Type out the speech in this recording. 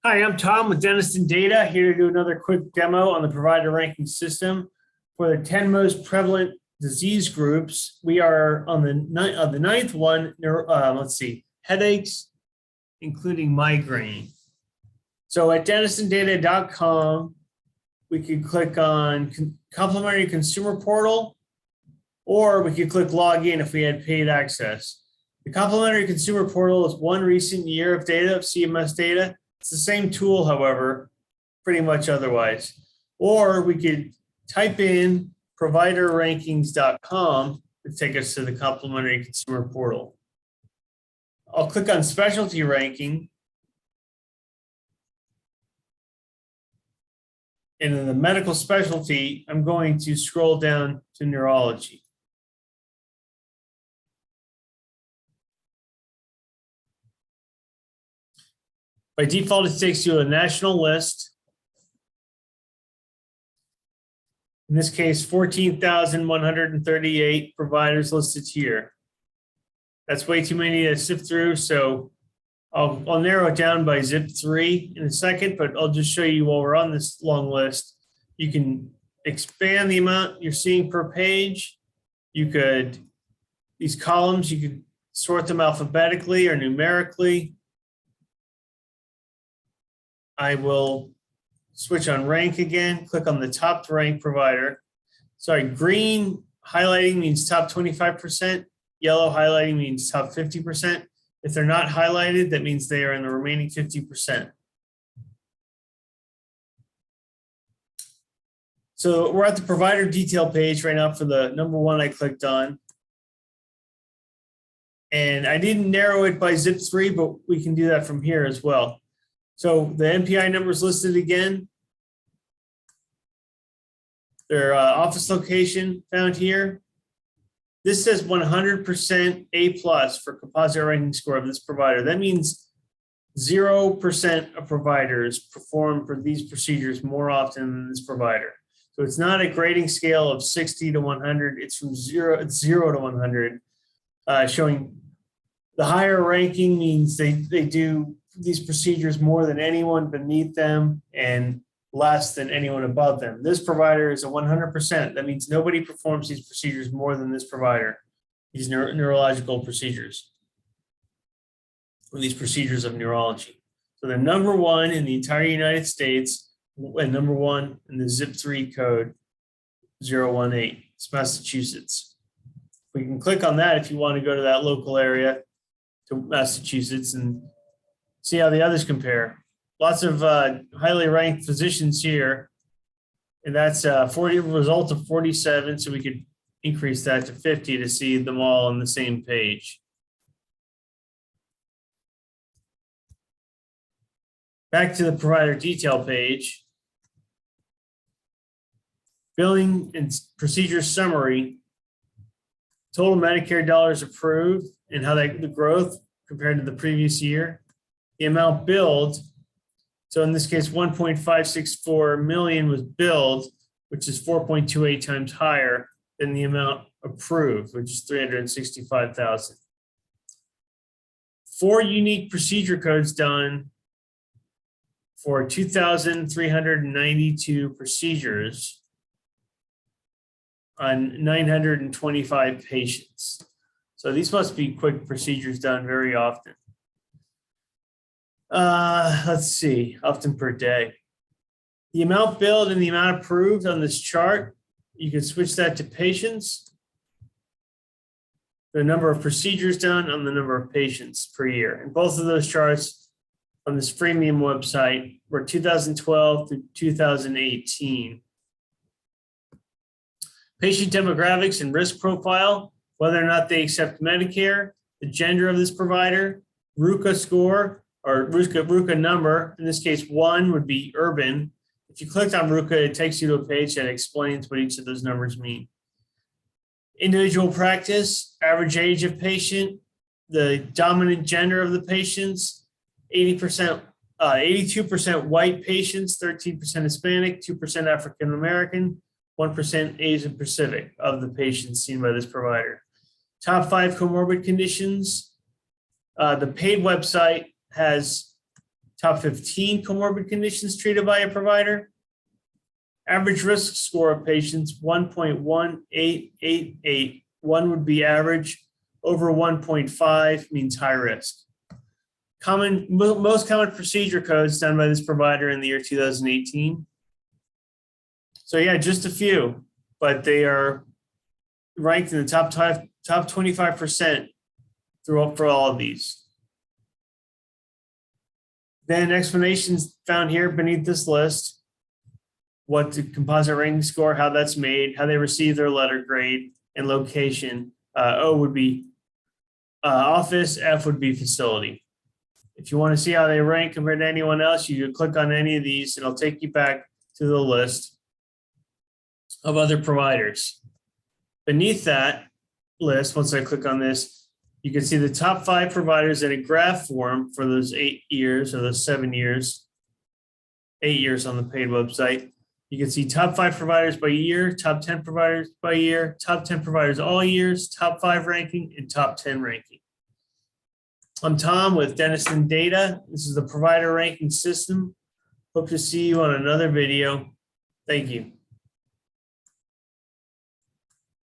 Hi, I'm Tom with Dentist Data, here to do another quick demo on the provider ranking system. For the 10 most prevalent disease groups, we are on the ninth one, headaches, including migraine. So at dentistanddata.com, we could click on Complementary Consumer Portal, or we could click Login if we had paid access. The Complementary Consumer Portal is one recent year of data, of CMS data. It's the same tool, however, pretty much otherwise. Or we could type in providerrankings.com to take us to the Complementary Consumer Portal. I'll click on Specialty Ranking. And in the medical specialty, I'm going to scroll down to neurology. By default, it takes you to a national list. In this case, 14,138 providers listed here. That's way too many to sift through, so I'll narrow it down by Zip3 in a second, but I'll just show you while we're on this long list. You can expand the amount you're seeing per page. These columns, you could sort them alphabetically or numerically. I will switch on rank again, click on the top rank provider. Sorry, green highlighting means top 25%, yellow highlighting means top 50%. If they're not highlighted, that means they are in the remaining 50%. So we're at the provider detail page right now for the number one I clicked on. And I didn't narrow it by Zip3, but we can do that from here as well. So the NPI number is listed again. Their office location found here. This says 100% A+ for composite ranking score of this provider. That means 0% of providers perform for these procedures more often than this provider. So it's not a grading scale of 60 to 100. It's from 0 to 100, showing the higher ranking means they do these procedures more than anyone beneath them and less than anyone above them. This provider is a 100%. That means nobody performs these procedures more than this provider, these neurological procedures, or these procedures of neurology. So they're number one in the entire United States and number one in the Zip3 code 018. It's Massachusetts. We can click on that if you want to go to that local area to Massachusetts and see how the others compare. Lots of highly ranked physicians here, and that's a result of 47, so we could increase that to 50 to see them all on the same page. Back to the provider detail page. Billing and procedure summary. Total Medicare dollars approved and how the growth compared to the previous year. The amount billed, so in this case, 1.564 million was billed, which is 4.28 times higher than the amount approved, which is 365,000. 4 unique procedure codes done for 2,392 procedures on 925 patients. So these must be quick procedures done very often. Let's see, often per day. The amount billed and the amount approved on this chart, you can switch that to patients. The number of procedures done on the number of patients per year. And both of those charts on this freemium website were 2012 through 2018. Patient demographics and risk profile, whether or not they accept Medicare, the gender of this provider, RUCA score, or RUCA number. In this case, 1 would be urban. If you clicked on RUCA, it takes you to a page that explains what each of those numbers mean. Individual practice, average age of patient, the dominant gender of the patients, 82% white patients, 13% Hispanic, 2% African American, 1% Asian Pacific of the patients seen by this provider. Top 5 comorbid conditions. The paid website has top 15 comorbid conditions treated by a provider. Average risk score of patients, 1.1888. 1 would be average, over 1.5 means high risk. Most common procedure codes done by this provider in the year 2018. So yeah, just a few, but they are ranked in the top 25% for all of these. Then explanations found here beneath this list. What the composite ranking score, how that's made, how they receive their letter grade, and location. O would be office, F would be facility. If you want to see how they rank compared to anyone else, you could click on any of these and it'll take you back to the list of other providers. Beneath that list, once I click on this, you can see the top 5 providers in a graph form for those 8 years or those 7 years, 8 years on the paid website. You can see top 5 providers by year, top 10 providers by year, top 10 providers all years, top 5 ranking, and top 10 ranking. I'm Tom with Denison Data. This is the provider ranking system. Hope to see you on another video. Thank you.